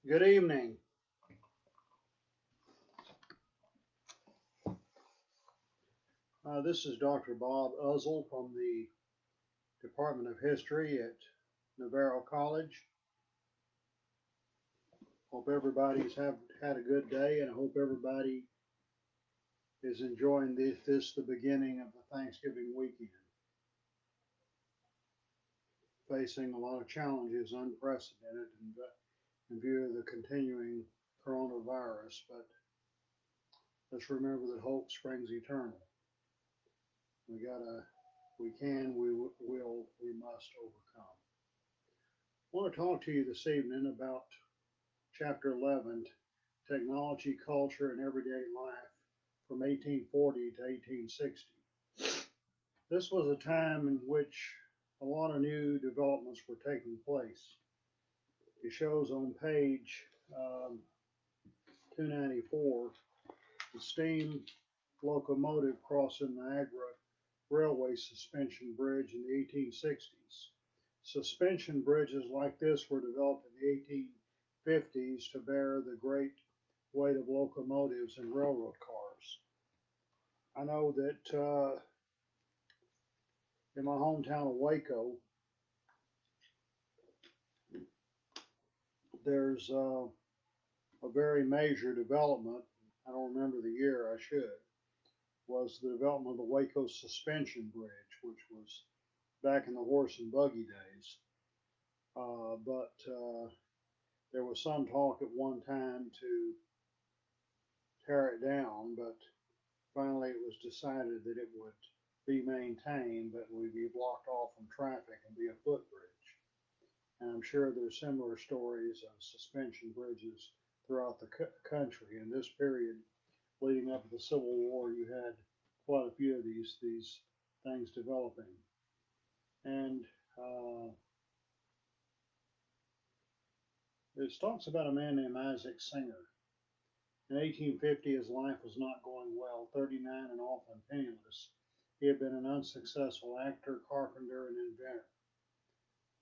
Good evening. This is Dr. Bob Uzzle from the Department of History at Navarro College. Hope everybody's had a good day, and I hope everybody is enjoying this the beginning of the Thanksgiving weekend. Facing a lot of challenges, unprecedented in view of the continuing coronavirus, but let's remember that hope springs eternal. We must overcome. I want to talk to you this evening about Chapter 11, Technology, Culture, and Everyday Life from 1840 to 1860. This was a time in which a lot of new developments were taking place. It shows on page 294 the steam locomotive crossing Niagara Railway suspension bridge in the 1860s. Suspension bridges like this were developed in the 1850s to bear the great weight of locomotives and railroad cars. I know that in my hometown of Waco, there's a very major development. I don't remember the year, I should. Was the development of the Waco Suspension Bridge, which was back in the horse and buggy days. But there was some talk at one time to tear it down, but finally it was decided that it would be maintained, but would be blocked off from traffic and be a footbridge. And I'm sure there's similar stories of suspension bridges throughout the country. In this period leading up to the Civil War, you had quite a few of these things developing. And it talks about a man named Isaac Singer. In 1850, his life was not going well. 39 and often penniless, he had been an unsuccessful actor, carpenter, and inventor.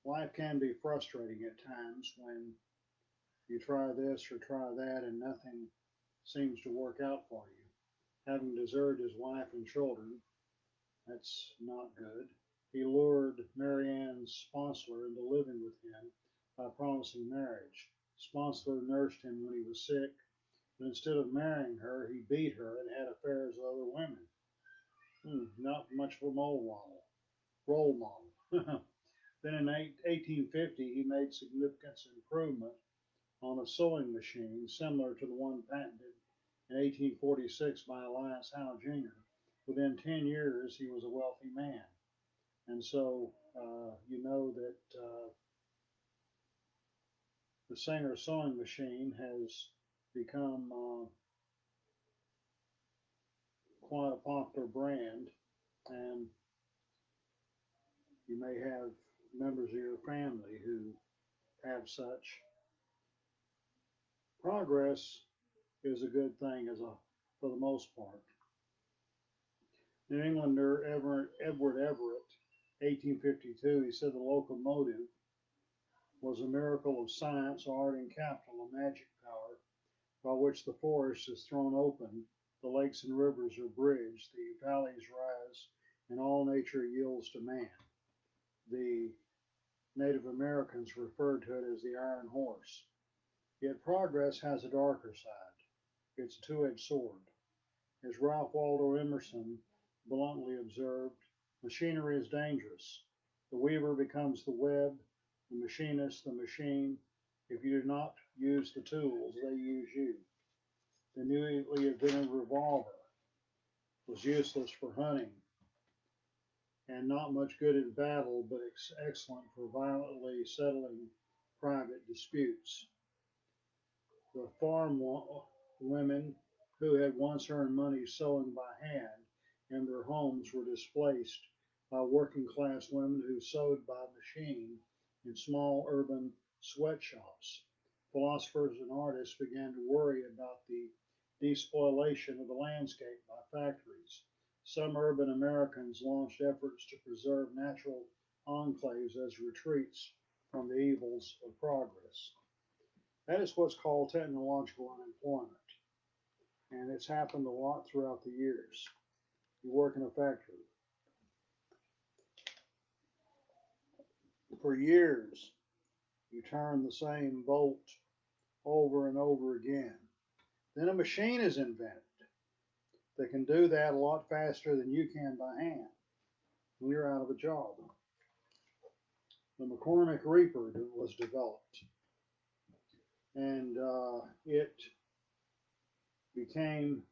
Life can be frustrating at times when you try this or try that and nothing seems to work out for you. Having deserted his wife and children, that's not good. He lured Mary Ann Sponsler into living with him by promising marriage. Sponsler nursed him when he was sick, but instead of marrying her, he beat her and had affairs with other women. Not much of a role model. Then in 1850, he made significant improvement on a sewing machine similar to the one patented in 1846 by Elias Howe Jr. Within 10 years, he was a wealthy man. And so you know that the Singer sewing machine has become quite a popular brand, and you may have members of your family who have such. Progress is a good thing for the most part. New Englander Edward Everett, 1852, he said the locomotive was a miracle of science, art, and capital, a magic power by which the forest is thrown open, the lakes and rivers are bridged, the valleys rise, and all nature yields to man. The Native Americans referred to it as the iron horse. Yet progress has a darker side. It's a two-edged sword. As Ralph Waldo Emerson bluntly observed, machinery is dangerous. The weaver becomes the web, the machinist the machine. If you do not use the tools, they use you. The newly invented revolver was useless for hunting and not much good in battle, but excellent for violently settling private disputes. The farm women who had once earned money sewing by hand in their homes were displaced by working class women who sewed by machine in small urban sweatshops. Philosophers and artists began to worry about the despoilation of the landscape by factories. Some urban Americans launched efforts to preserve natural enclaves as retreats from the evils of progress. That is what's called technological unemployment. And it's happened a lot throughout the years. You work in a factory. For years, you turn the same bolt over and over again. Then a machine is invented that can do that a lot faster than you can by hand. And you're out of a job. The McCormick Reaper was developed, and it became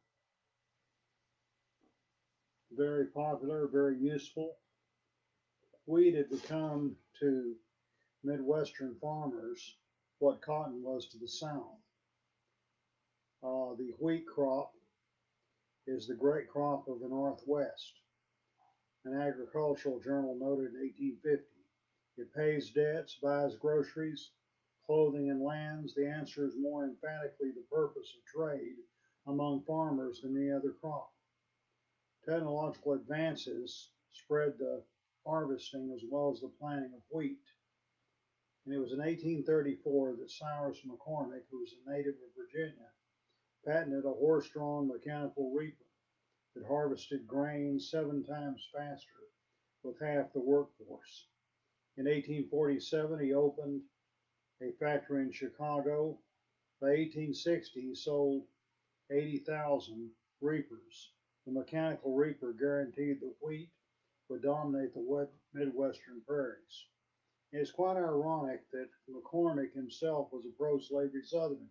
very popular, very useful. Wheat had become to Midwestern farmers what cotton was to the South. The wheat crop is the great crop of the Northwest. An agricultural journal noted in 1850. It pays debts, buys groceries, clothing, and lands. The answer is more emphatically the purpose of trade among farmers than any other crop. Technological advances spread the harvesting as well as the planting of wheat. And it was in 1834 that Cyrus McCormick, who was a native of Virginia, patented a horse-drawn mechanical reaper that harvested grain 7 times faster with half the workforce. In 1847, he opened a factory in Chicago. By 1860, he sold 80,000 reapers. The mechanical reaper guaranteed that wheat would dominate the Midwestern prairies. It's quite ironic that McCormick himself was a pro-slavery Southerner,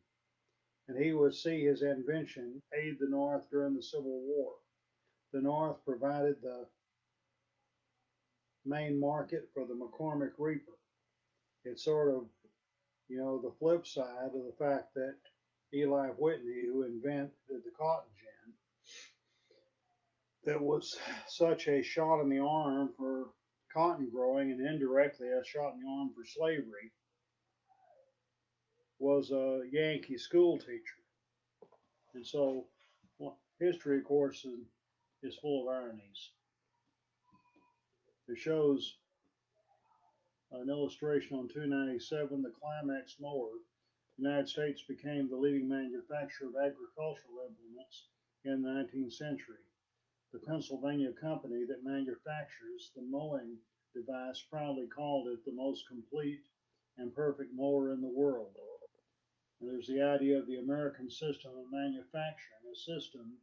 and he would see his invention aid the North during the Civil War. The North provided the main market for the McCormick Reaper. It's sort of, the flip side of the fact that Eli Whitney, who invented the cotton gin, that was such a shot in the arm for cotton growing and indirectly a shot in the arm for slavery, was a Yankee school teacher. And so, history, of course, is full of ironies. It shows an illustration on 297, the Climax mower. The United States became the leading manufacturer of agricultural implements in the 19th century. The Pennsylvania company that manufactures the mowing device proudly called it the most complete and perfect mower in the world. And there's the idea of the American system of manufacturing, a system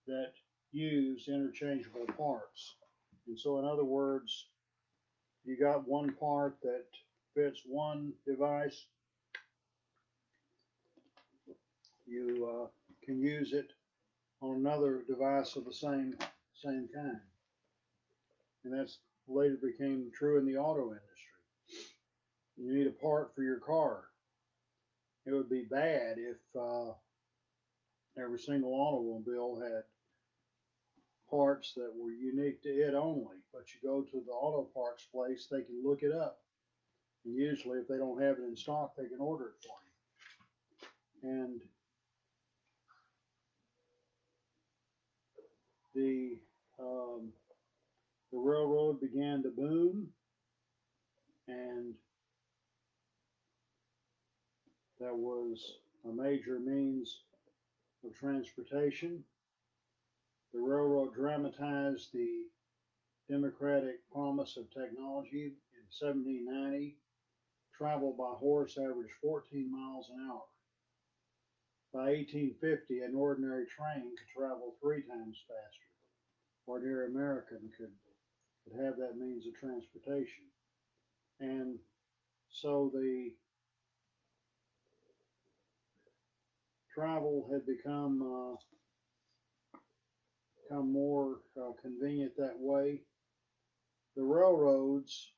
that used interchangeable parts. And so, in other words, you got one part that fits one device, you can use it on another device of the same kind. And that's later became true in the auto industry. You need a part for your car. It would be bad if every single automobile had parts that were unique to it only. But you go to the auto parts place, they can look it up. And usually, if they don't have it in stock, they can order it for you. And the um, the railroad began to boom, and that was a major means of transportation. The railroad dramatized the democratic promise of technology. In 1790, travel by horse averaged 14 miles an hour. By 1850, an ordinary train could travel 3 times faster. Ordinary American could have that means of transportation. And so the travel had become more convenient that way. The railroads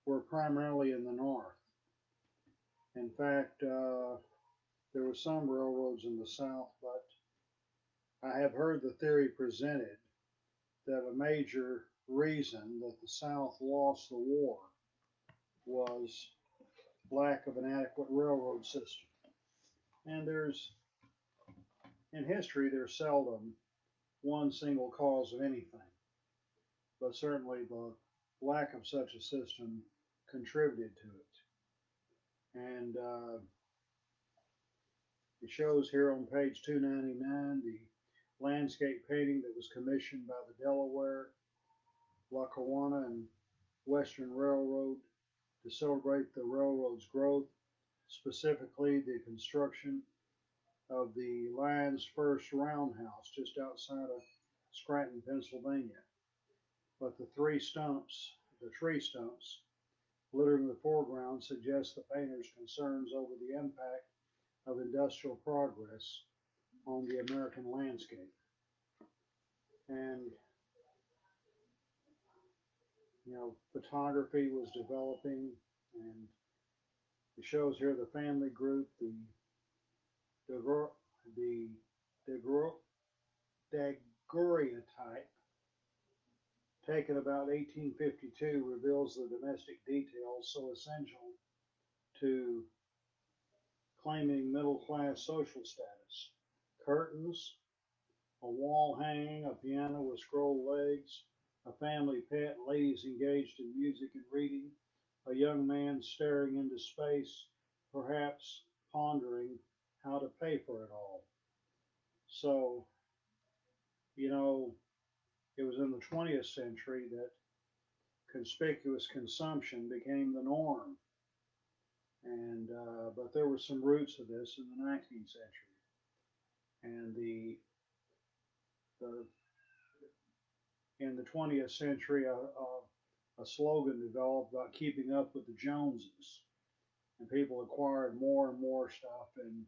were primarily in the north. In fact, there were some railroads in the south, but I have heard the theory presented that a major reason that the South lost the war was lack of an adequate railroad system. And in history, there's seldom one single cause of anything, but certainly the lack of such a system contributed to it. And It shows here on page 299 the landscape painting that was commissioned by the Delaware, Lackawanna, and Western Railroad to celebrate the railroad's growth, specifically the construction of the line's first roundhouse just outside of Scranton, Pennsylvania. But the tree stumps littered in the foreground suggest the painter's concerns over the impact of industrial progress on the American landscape. And, photography was developing, and it shows here the family group, the daguerreotype, taken about 1852, reveals the domestic details so essential to claiming middle-class social status. Curtains, a wall hanging, a piano with scrolled legs, a family pet, ladies engaged in music and reading, a young man staring into space, perhaps pondering how to pay for it all. So, it was in the 20th century that conspicuous consumption became the norm. And but there were some roots of this in the 19th century, and the in the 20th century, a slogan developed about keeping up with the Joneses, and people acquired more and more stuff, and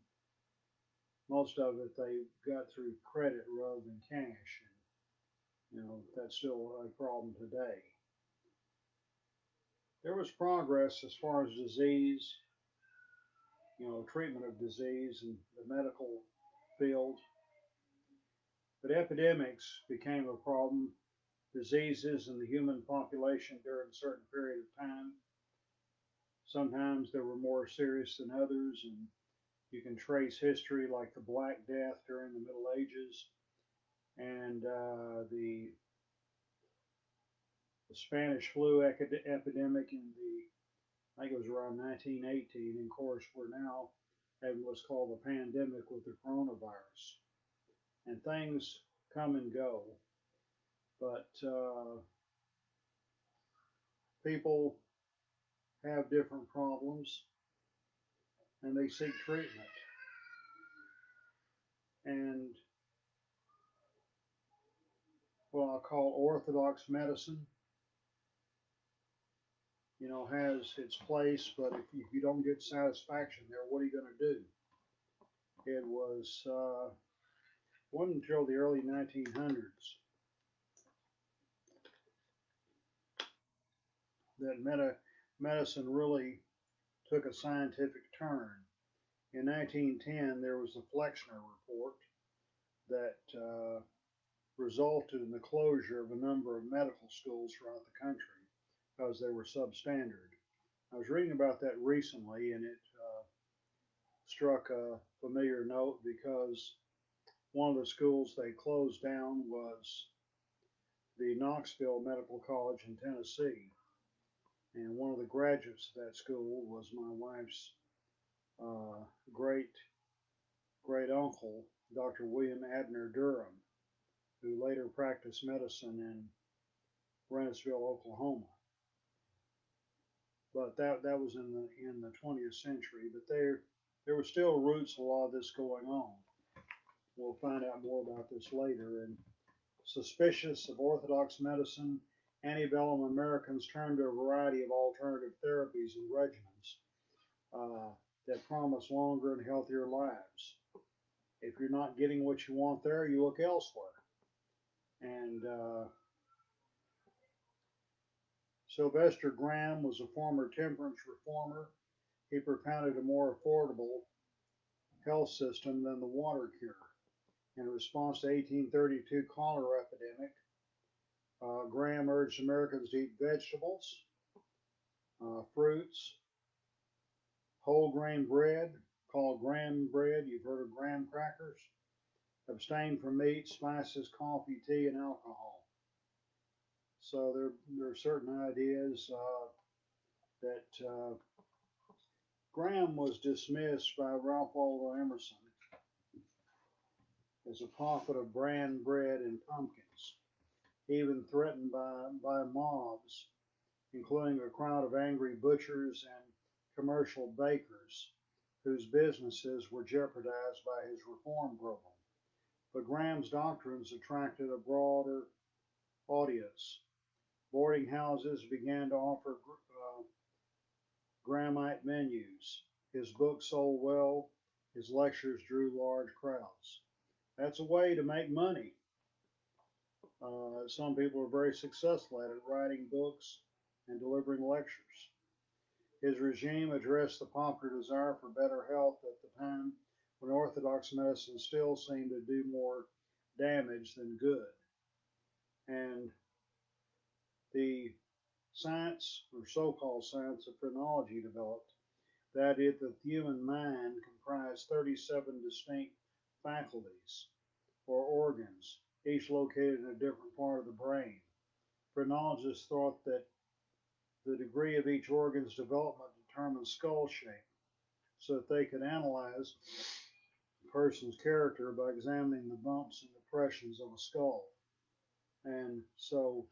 most of it they got through credit rather than cash. And that's still a problem today. There was progress as far as disease, treatment of disease in the medical field, but epidemics became a problem. Diseases in the human population during a certain period of time. Sometimes they were more serious than others, and you can trace history like the Black Death during the Middle Ages and the Spanish flu epidemic in I think it was around 1918. And of course, we're now having what's called the pandemic with the coronavirus. And things come and go, but people have different problems and they seek treatment. And what I'll call orthodox medicine, has its place, but if you don't get satisfaction there, what are you going to do? It wasn't until the early 1900s that medicine really took a scientific turn. In 1910, there was the Flexner Report that resulted in the closure of a number of medical schools throughout the country because they were substandard. I was reading about that recently, and it struck a familiar note because one of the schools they closed down was the Knoxville Medical College in Tennessee. And one of the graduates of that school was my wife's great great uncle, Dr. William Abner Durham, who later practiced medicine in Renniceville, Oklahoma. But that was in the 20th century. But there were still roots of a lot of this going on. We'll find out more about this later. And suspicious of orthodox medicine, antebellum Americans turned to a variety of alternative therapies and regimens that promise longer and healthier lives. If you're not getting what you want there, you look elsewhere. And Sylvester Graham was a former temperance reformer. He propounded a more affordable health system than the water cure. In response to 1832 cholera epidemic, Graham urged Americans to eat vegetables, fruits, whole grain bread, called graham bread. You've heard of graham crackers. Abstain from meat, spices, coffee, tea, and alcohol. So there are certain ideas that Graham was dismissed by Ralph Waldo Emerson as a prophet of bran bread and pumpkins, even threatened by mobs, including a crowd of angry butchers and commercial bakers whose businesses were jeopardized by his reform program. But Graham's doctrines attracted a broader audience. Boarding houses began to offer Grahamite menus. His books sold well. His lectures drew large crowds. That's a way to make money. Some people are very successful at it, writing books and delivering lectures. His regime addressed the popular desire for better health at the time when orthodox medicine still seemed to do more damage than good. And the science, or so-called science of phrenology developed, that is, the human mind comprised 37 distinct faculties or organs, each located in a different part of the brain. Phrenologists thought that the degree of each organ's development determined skull shape, so that they could analyze a person's character by examining the bumps and depressions of a skull. And so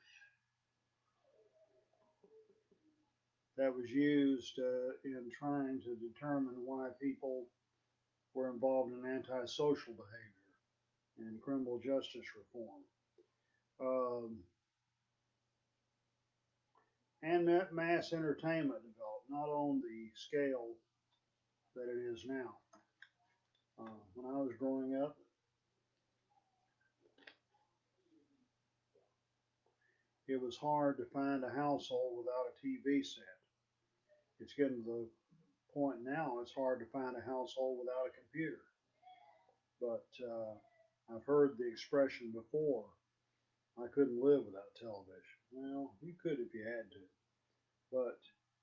that was used in trying to determine why people were involved in antisocial behavior and criminal justice reform. Um, and mass entertainment developed, not on the scale that it is now. When I was growing up, it was hard to find a household without a TV set. It's getting to the point now, it's hard to find a household without a computer. But I've heard the expression before, I couldn't live without television. Well, you could if you had to, but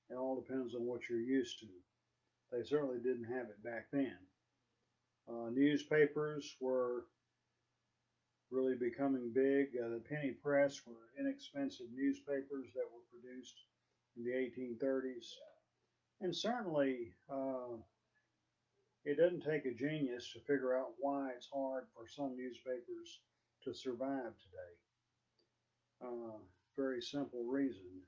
it all depends on what you're used to. They certainly didn't have it back then. Newspapers were really becoming big. The penny press were inexpensive newspapers that were produced in the 1830s. And certainly, it doesn't take a genius to figure out why it's hard for some newspapers to survive today. Very simple reason.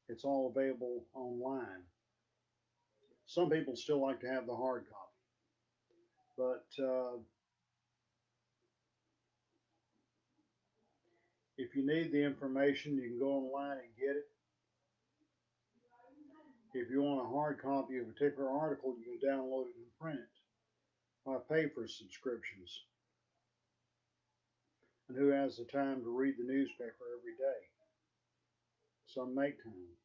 It's all available online. Some people still like to have the hard copy, but if you need the information, you can go online and get it. If you want a hard copy of a particular article, you can download it and print it. Why pay for subscriptions? And who has the time to read the newspaper every day? Some make time.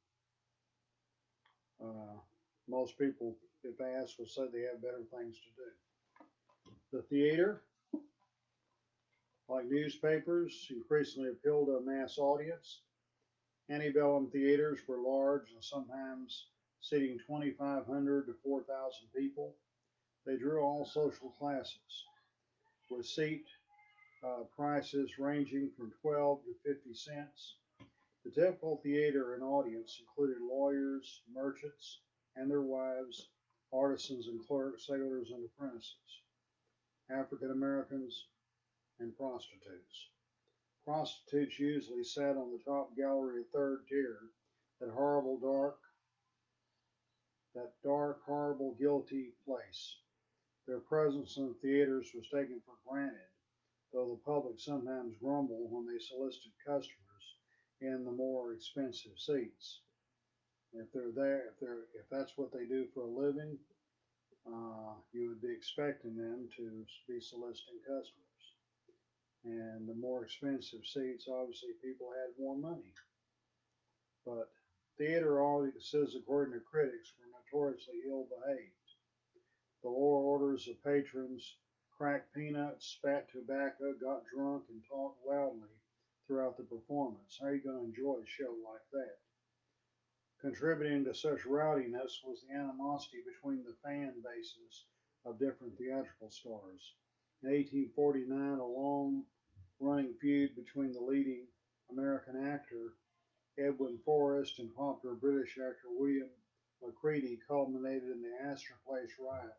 Uh, Most people, if asked, will say they have better things to do. The theater, like newspapers, increasingly appealed to a mass audience. Antebellum theaters were large and sometimes seating 2,500 to 4,000 people. They drew all social classes, with seat prices ranging from 12 to 50 cents. The typical theater and audience included lawyers, merchants and their wives, artisans and clerks, sailors and apprentices, African Americans, and prostitutes. Prostitutes usually sat on the top gallery of third tier, that horrible dark, horrible, guilty place. Their presence in the theaters was taken for granted, though the public sometimes grumbled when they solicited customers in the more expensive seats. If they're there, if that's what they do for a living, you would be expecting them to be soliciting customers. And the more expensive seats, obviously, people had more money. But theater audiences, according to critics, were notoriously ill behaved. The lower orders of patrons cracked peanuts, spat tobacco, got drunk, and talked loudly throughout the performance. How are you going to enjoy a show like that? Contributing to such rowdiness was the animosity between the fan bases of different theatrical stars. In 1849, a long running feud between the leading American actor Edwin Forrest and popular British actor William Macready culminated in the Astor Place riot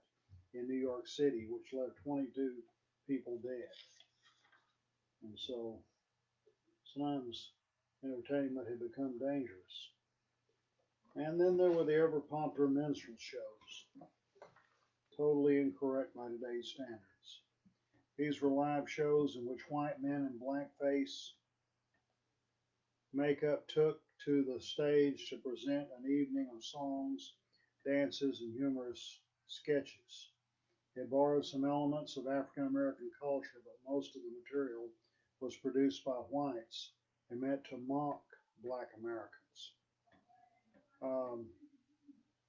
in New York City, which left 22 people dead. And so sometimes entertainment had become dangerous. And then there were the ever popular minstrel shows, totally incorrect by today's standards. These were live shows in which white men in blackface makeup took to the stage to present an evening of songs, dances, and humorous sketches. It borrowed some elements of African American culture, but most of the material was produced by whites and meant to mock black Americans. Um,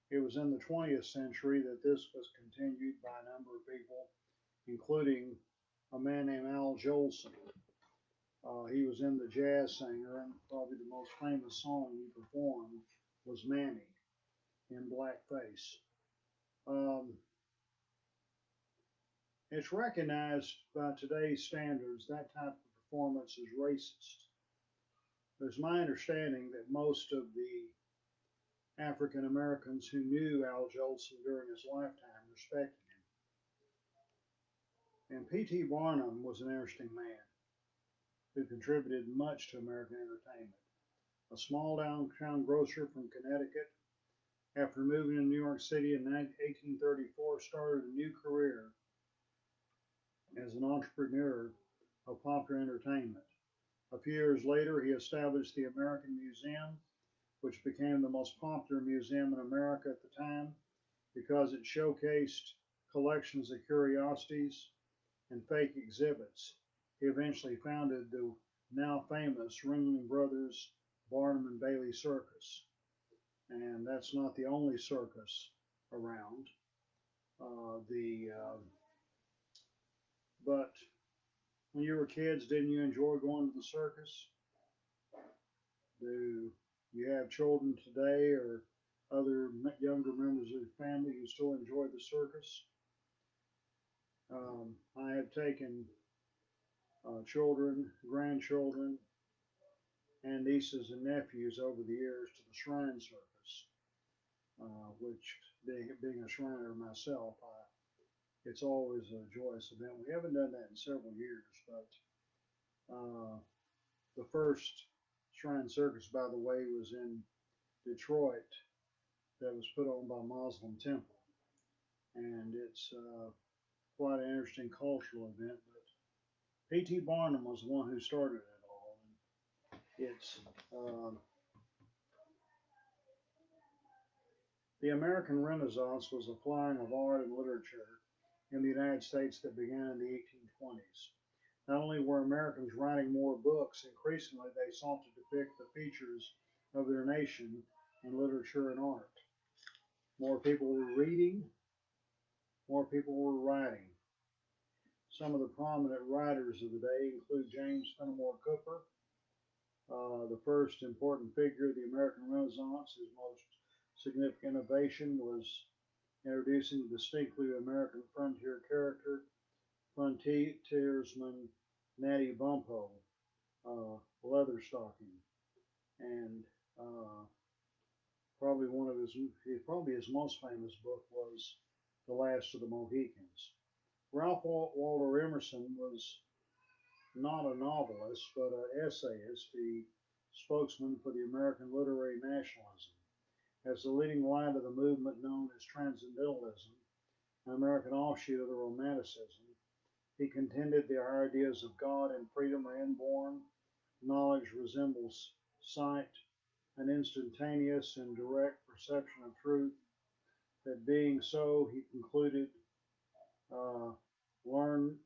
it was in the 20th century that this was continued by a number of people, including a man named Al Jolson. He was in the Jazz Singer, and probably the most famous song he performed was Mammy in blackface. Um, it's recognized by today's standards that type of performance is racist. It's my understanding that most of the African Americans who knew Al Jolson during his lifetime respected him. And P.T. Barnum was an interesting man who contributed much to American entertainment. A small downtown grocer from Connecticut, after moving to New York City in 1834, started a new career as an entrepreneur of popular entertainment. A few years later, he established the American Museum, which became the most popular museum in America at the time because it showcased collections of curiosities and fake exhibits. He eventually founded the now famous Ringling Brothers Barnum and Bailey Circus. And that's not the only circus around. But when you were kids, didn't you enjoy going to the circus? Do you have children today or other younger members of your family who still enjoy the circus? I have taken children, grandchildren, and nieces and nephews over the years to the Shrine Circus, which, being a Shriner myself, it's always a joyous event. We haven't done that in several years, but the first Shrine Circus, by the way, was in Detroit, that was put on by Muslim Temple, and it's quite an interesting cultural event. But P.T. Barnum was the one who started it all. And it's the American Renaissance was a flowering of art and literature in the United States that began in the 1820s. Not only were Americans writing more books, increasingly they sought to depict the features of their nation in literature and art. More people were reading, more people were writing. Some of the prominent writers of the day include James Fenimore Cooper, the first important figure of the American Renaissance. His most significant innovation was introducing the distinctly American frontier character, frontiersman Natty Bumppo, Leatherstocking, and probably his most famous book was The Last of the Mohicans. Ralph Waldo Emerson was not a novelist, but an essayist, the spokesman for the American literary nationalism. As the leading light of the movement known as Transcendentalism, an American offshoot of the Romanticism, he contended the ideas of God and freedom are inborn, knowledge resembles sight, an instantaneous and direct perception of truth. That being so, he concluded, uh, learned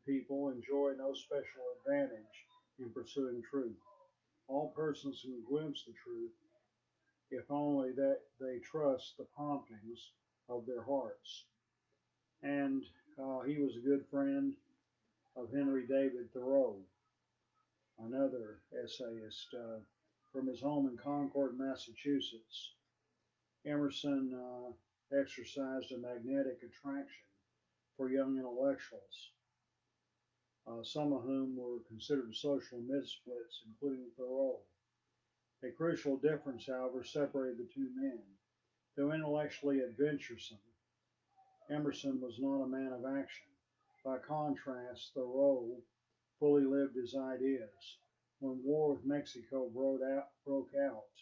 people enjoy no special advantage in pursuing truth. All persons can glimpse the truth, if only that they trust the promptings of their hearts. And he was a good friend of Henry David Thoreau, another essayist, from his home in Concord, Massachusetts. Emerson exercised a magnetic attraction for young intellectuals, some of whom were considered social misfits, including Thoreau. A crucial difference, however, separated the two men. Though intellectually adventuresome, Emerson was not a man of action. By contrast, Thoreau fully lived his ideas. When war with Mexico broke out,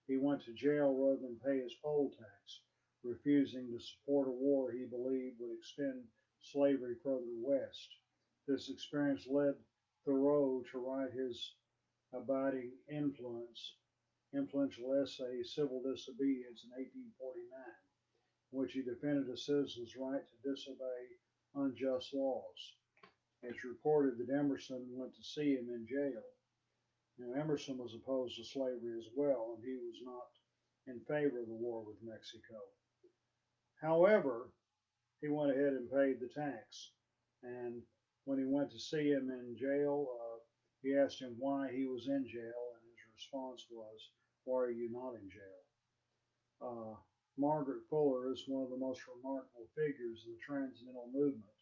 he went to jail rather than pay his poll tax, refusing to support a war he believed would extend slavery further west. This experience led Thoreau to write his abiding influential essay, Civil Disobedience, in 1849, in which he defended a citizen's right to disobey unjust laws. It's reported that Emerson went to see him in jail. Now, Emerson was opposed to slavery as well, and he was not in favor of the war with Mexico. However, he went ahead and paid the tax. And when he went to see him in jail, he asked him why he was in jail, and his response was, "Why are you not in jail?" Margaret Fuller is one of the most remarkable figures of the Transcendental movement.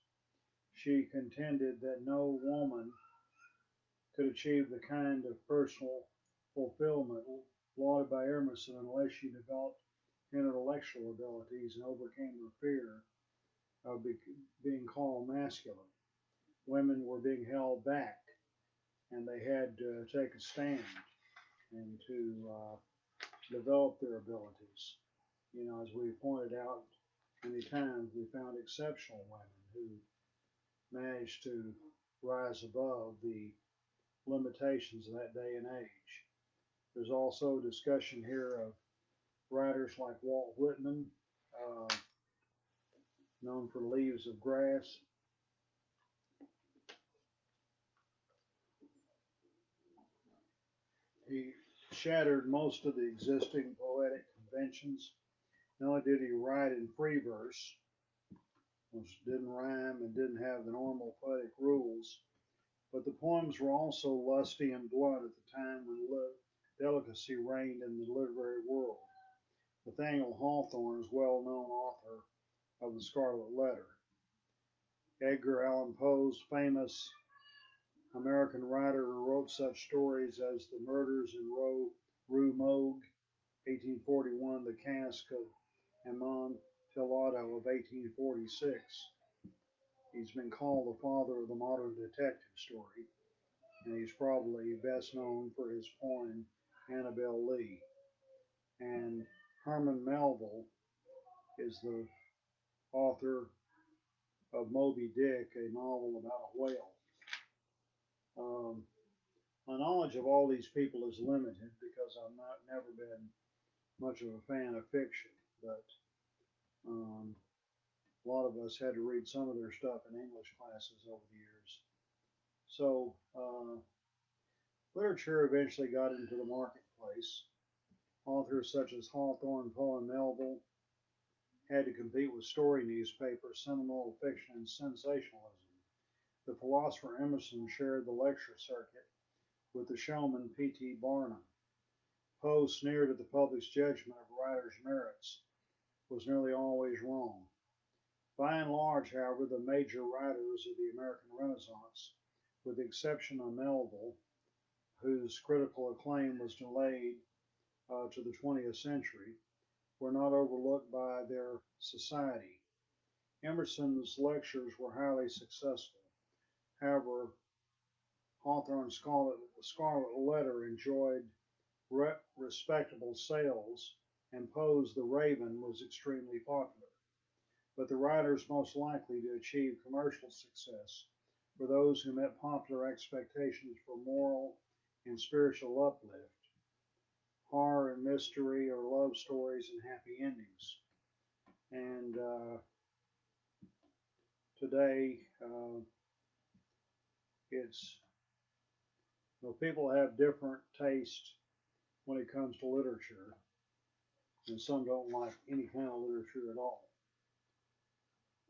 She contended that no woman could achieve the kind of personal fulfillment lauded by Emerson unless she developed intellectual abilities and overcame her fear of being called masculine. Women were being held back, and they had to take a stand and to develop their abilities. You know, as we pointed out many times, we found exceptional women who managed to rise above the limitations of that day and age. There's also discussion here of writers like Walt Whitman, uh, known for Leaves of Grass. He shattered most of the existing poetic conventions. Not only did he write in free verse, which didn't rhyme and didn't have the normal poetic rules, but the poems were also lusty and blunt at the time when delicacy reigned in the literary world. Nathaniel Hawthorne is a well-known author of The Scarlet Letter. Edgar Allan Poe's famous American writer who wrote such stories as The Murders in Rue Morgue, 1841, The Cask of Amontillado of 1846. He's been called the father of the modern detective story, and he's probably best known for his poem Annabel Lee. And Herman Melville is the author of Moby Dick, a novel about a whale. My knowledge of all these people is limited because I've never been much of a fan of fiction, but a lot of us had to read some of their stuff in English classes over the years. So literature eventually got into the marketplace. Authors such as Hawthorne, Poe, and Melville had to compete with story newspapers, sentimental fiction, and sensationalism. The philosopher Emerson shared the lecture circuit with the showman P.T. Barnum. Poe sneered at the public's judgment of a writer's merits, was nearly always wrong. By and large, however, the major writers of the American Renaissance, with the exception of Melville, whose critical acclaim was delayed to the 20th century, were not overlooked by their society. Emerson's lectures were highly successful. However, Hawthorne's Scarlet Letter enjoyed respectable sales, and Poe's The Raven was extremely popular. But the writers most likely to achieve commercial success were those who met popular expectations for moral and spiritual uplift, horror and mystery, or love stories and happy endings. And today, it's people have different tastes when it comes to literature, and some don't like any kind of literature at all.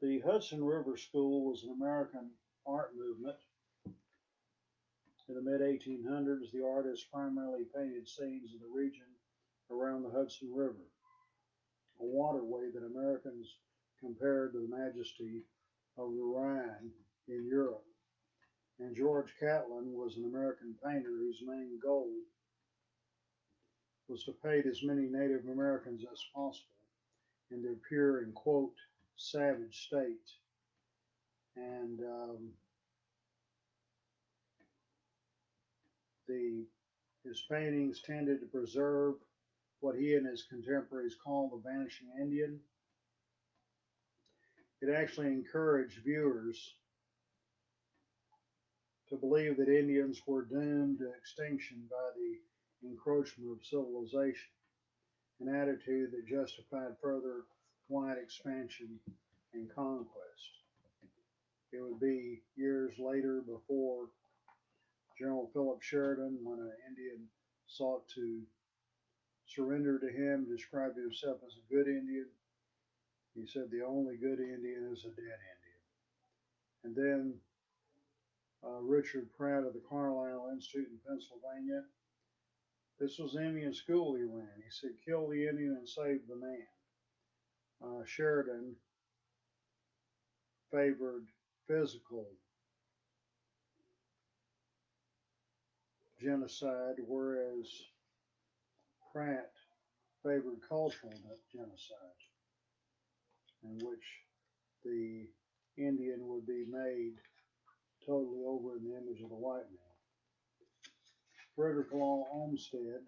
The Hudson River School was an American art movement. In the mid 1800s, the artists primarily painted scenes of the region around the Hudson River, a waterway that Americans compared to the majesty of the Rhine in Europe. And George Catlin was an American painter whose main goal was to paint as many Native Americans as possible in their pure and, quote, savage state. and his paintings tended to preserve what he and his contemporaries call the vanishing Indian. It actually encouraged viewers to believe that Indians were doomed to extinction by the encroachment of civilization, an attitude that justified further white expansion and conquest. It would be years later before General Philip Sheridan, when an Indian sought to surrender to him, described himself as a good Indian. He said the only good Indian is a dead Indian. And then Richard Pratt of the Carlisle Institute in Pennsylvania, this was the Indian school he ran. He said, kill the Indian and save the man. Sheridan favored physical genocide, whereas Pratt favored cultural genocide, in which the Indian would be made totally over in the image of the white man. Frederick Law Olmsted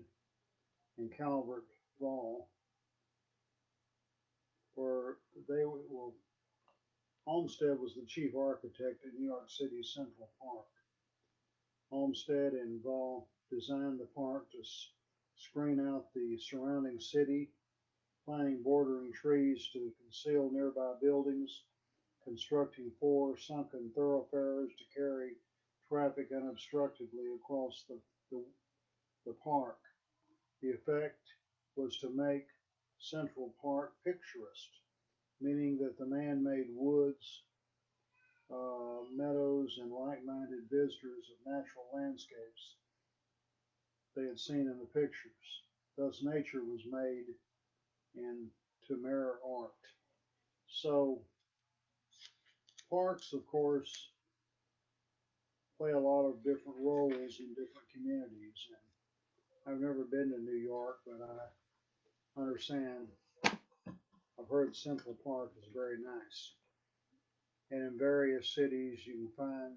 and Calvert Vall were Olmsted was the chief architect at New York City's Central Park. Olmsted and Vall designed the park to screen out the surrounding city, planting bordering trees to conceal nearby buildings, constructing 4 sunken thoroughfares to carry traffic unobstructedly across the park. The effect was to make Central Park picturesque, meaning that the man-made woods, meadows, and like-minded visitors of natural landscapes they had seen in the pictures. Thus, nature was made to mirror art. So, parks, of course, play a lot of different roles in different communities. And I've never been to New York, but I understand. I've heard Central Park is very nice. And in various cities, you can find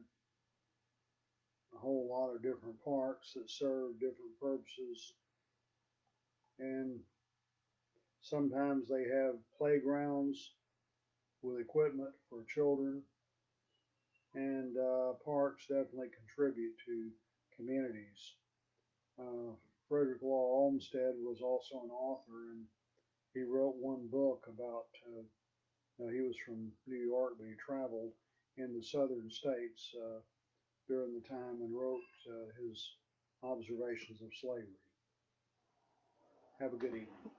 a whole lot of different parks that serve different purposes. And sometimes they have playgrounds with equipment for children. And parks definitely contribute to communities. Frederick Law Olmsted was also an author, and he wrote one book about, he was from New York, but he traveled in the southern states during the time and wrote his observations of slavery. Have a good evening.